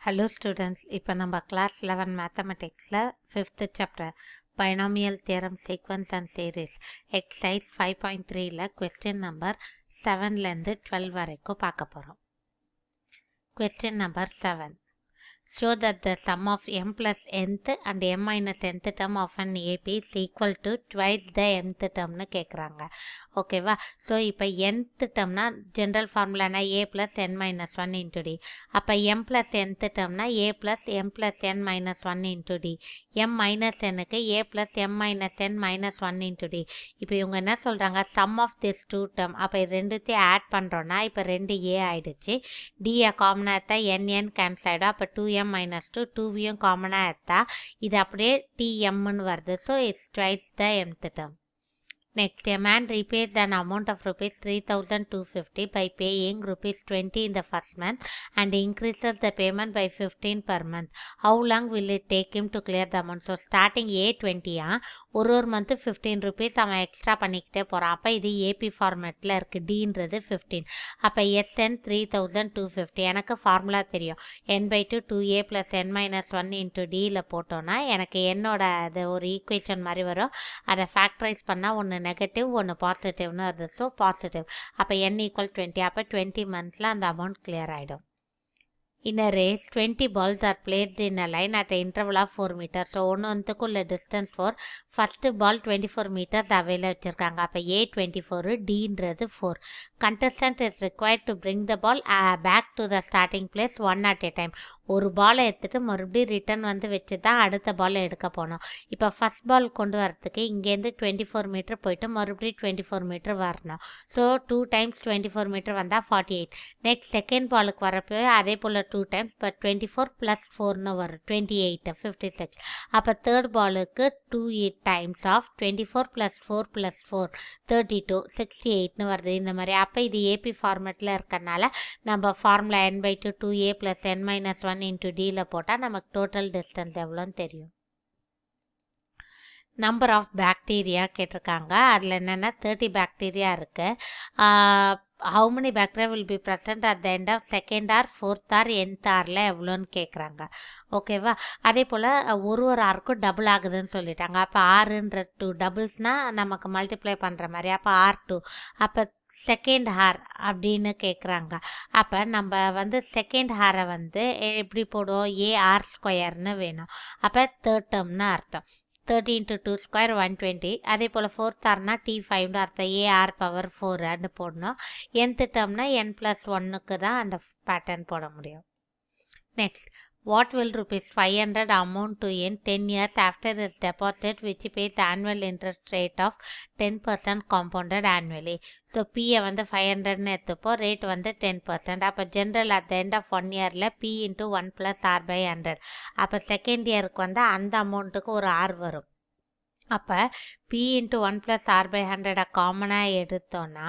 Hello students, இப்போ நம்ம class 11 mathematicsல 5th chapter binomial theorem sequence and series exercise 5.3ல question number 7ல இருந்து 12 வரைக்கும் பார்க்க போறோம். Question number 7. Show that the sum of m plus nth and m minus nth term of an AP is equal to twice the mth term னு கேக்குறாங்க. ஓகேவா? So இப்போ nth termனா general ஃபார்முலானா a plus n minus 1 into d. அப்போ m plus nth termனா a plus m plus n minus 1 into d. m minus nக்கு a plus m minus n minus 1 into d. இப்போ இவங்க என்ன சொல்றாங்க? sum of this two term. அப்போ ரெண்டுத்தையும் add பண்றோம்னா இப்போ 2a ஆயிடுச்சு. d காமனா எடுத்தா n கேன்சல் ஆயிடும். அப்போ 2m minus 2 2vயும் காமனா எடுத்தா இது அப்படியே tmன்னு வருது. So it's twice the mth term. Next, a man repays an amount of rupees 3,250 by paying rupees 20 in the first month and increases the payment by 15 per month. How long will it take him to clear the amount? So, starting A20 ஒரு month 15 rupees அவன் extra பண்ணிக்கிட்டே போகிறான். அப்போ இது AB ஃபார்மேட்டில் இருக்குது. டின்றது 15. அப்போ SN 3,250. எனக்கு ஃபார்முலா தெரியும். n/2 2a plus n minus 1 into dயில் போட்டோன்னா எனக்கு என்னோட அது ஒரு ஈக்குவேஷன் மாதிரி வரும். அதை ஃபேக்டரைஸ் பண்ணால் ஒன்று நெகட்டிவ் ஒன்று பாசிட்டிவ்னு வருது. So positive. அப்போ n = 20. அப்போ 20 மந்த்ஸில் அந்த அமௌண்ட் கிளியர் ஆகிடும். In a race, 20 balls are placed in a line at an interval of 4 meters. So, ஒன்றுக்குள்ள distance for first ball 24 meters அவையில் வச்சுருக்காங்க. அப்போ A 24, Dன்றது 4. Contestant is required to bring the ball back to the starting place one at a time. ஒரு பாலை எடுத்துட்டு மறுபடியும் return வந்து வச்சு தான் அடுத்த பாலை எடுக்க போனோம். இப்போ ஃபர்ஸ்ட் பால் கொண்டு வரத்துக்கு இங்கேருந்து 24 மீட்டர் போயிட்டு மறுபடியும் 24 மீட்டர் வரணும். ஸோ 2 times 24 மீட்டர் வந்தால் 48. நெக்ஸ்ட் செகண்ட் பாலுக்கு வரப்போ அதே போல் 2 times பட் 24 + 4ன்னு வரும் 28 56. அப்போ தேர்ட் பாலுக்கு 2 times of 24 + 4 + 4 32 68ன்னு வருது. இந்த மாதிரி அப்போ இது ஏபி ஃபார்மேட்டில் இருக்கறனால நம்ம formula n/2 2a plus n minus 1 into dயில் போட்டால் நமக்கு டோட்டல் டிஸ்டன்ஸ் எவ்வளோன்னு தெரியும். நம்பர் ஆஃப் பாக்டீரியா கேட்டிருக்காங்க. அதில் என்னென்னா 30 பாக்டீரியா இருக்குது. How many bacteria will be present at the end of second or fourth or nth ஆரில் எவ்வளோன்னு கேட்குறாங்க. ஓகேவா? அதே போல் ஒரு ஆருக்கும் டபுள் ஆகுதுன்னு சொல்லிட்டாங்க. அப்போ ஆறுன்ற 2 டபுள்ஸ்னால் நமக்கு மல்டிப்ளை பண்ணுற மாதிரி. அப்போ R2. அப்போ செகண்ட் ஹார் அப்படின்னு கேட்குறாங்க. அப்போ நம்ம வந்து செகண்ட் ஹாரை வந்து எப்படி போடுவோம்? AR² வேணும். அப்போ தேர்ட் டேர்ம்னு அர்த்தம். 30 × 2 square 120. அதே போல் ஃபோர்த் ஆர்னா T5ன்னு அர்த்தம். AR⁴ போடணும். nth டேர்ம்னா n + 1க்கு தான் அந்த பேட்டர்ன் போட முடியும். Next, what will rupees 500 amount to in 10 years after its deposit which pays annual interest rate of 10% compounded annually? So பியை வந்து 500ன்னு எடுத்துப்போம். ரேட் வந்து 10%. அப்போ general at the end of 1 இயரில் P × 1 + R/100. அப்போ செகண்ட் இயருக்கு வந்து அந்த அமௌண்ட்டுக்கு ஒரு R வரும். அப்போ P × 1 + R/100 காமனாக எடுத்தோன்னா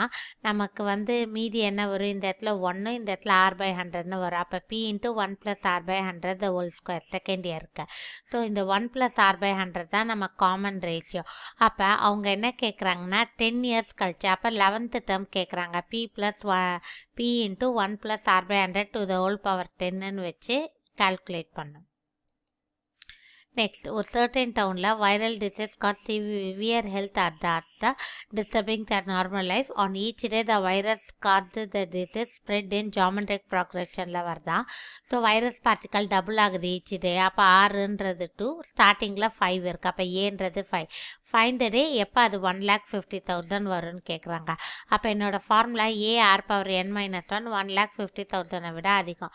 நமக்கு வந்து மீதி என்ன வரும்? இந்த இடத்துல 1 இந்த இடத்துல R/100ன்னு வரும். அப்போ P × 1 + R/100 the whole square second இயருக்கு. ஸோ இந்த 1 + R/100 தான் நம்ம காமன் ரேஷியோ. அப்போ அவங்க என்ன கேட்குறாங்கன்னா 10 இயர்ஸ் கழிச்சு அப்போ 11th டேர்ம் கேட்குறாங்க. P × 1 + R/100 to the whole power 10ன்னு வச்சு கால்குலேட் பண்ணும். நெக்ஸ்ட், ஒரு சர்டன் டவுனில் viral disease causes severe health adjust disturbing the normal life. On each day the virus caused the disease spread in geometric ப்ராக்ரெஷனில் வருதா. So virus particle double ஆகுது each day. அப்போ ஆறுன்றது 2 ஸ்டார்டிங்கில் 5 இருக்குது. அப்போ ஏன்றது 5. ஃபைண்ட் த டே எப்போ அது 1,50,000 வரும்னு கேட்குறாங்க. அப்போ என்னோடய ஃபார்முலா AR⁴n - 1 1,50,000 விட அதிகம்.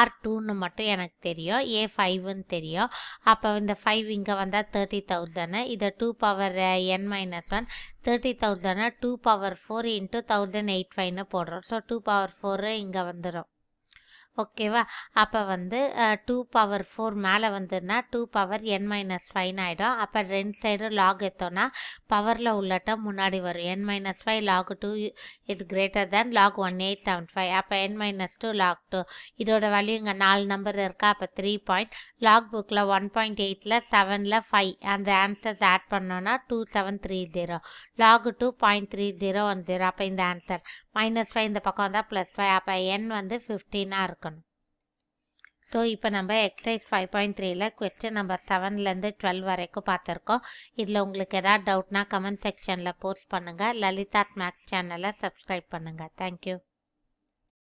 R2ன்னு மட்டும் எனக்கு தெரியும். A5ன்னு தெரியும். அப்போ இந்த 5 இங்கே வந்தால் 30,000. இதை 2⁻n - 1 30,000 2⁴ × 1085ன்னு போடுறோம். ஸோ 2⁴ இங்கே வந்துடும். ஓகேவா? அப்போ வந்து 2⁴ மேலே வந்ததுன்னா 2⁻n - 5 ஆகிடும். அப்போ ரெண்டு சைடும் லாக் எடுத்தோன்னா பவரில் உள்ள டேர்ம் முன்னாடி வரும். n - 5 log 2 is greater than log 1875. அப்போ n - 2 log 2. இதோட வேல்யூ இங்கே 4 நம்பர் இருக்கா. அப்போ 3 பாயிண்ட். லாக் புக்கில் 1.8ல் 7ல் 5 அந்த ஆன்சர்ஸ் ஆட் பண்ணோன்னா 2730. log 2 0.3010. அப்போ இந்த ஆன்சர் -5 இந்த பக்கம் வந்தால் +5. அப்போ n வந்து 15 இருக்கணும். ஸோ இப்போ நம்ம எக்ஸசைஸ் 5.3ல கொஸ்டின் நம்பர் 7லேருந்து 12 வரைக்கும் பார்த்துருக்கோம். இதில் உங்களுக்கு எதாவது டவுட்னா கமெண்ட் செக்ஷனில் போஸ்ட் பண்ணுங்கள். லலிதாஸ் மேக்ஸ் சேனலை சப்ஸ்கிரைப் பண்ணுங்கள். தேங்க்யூ.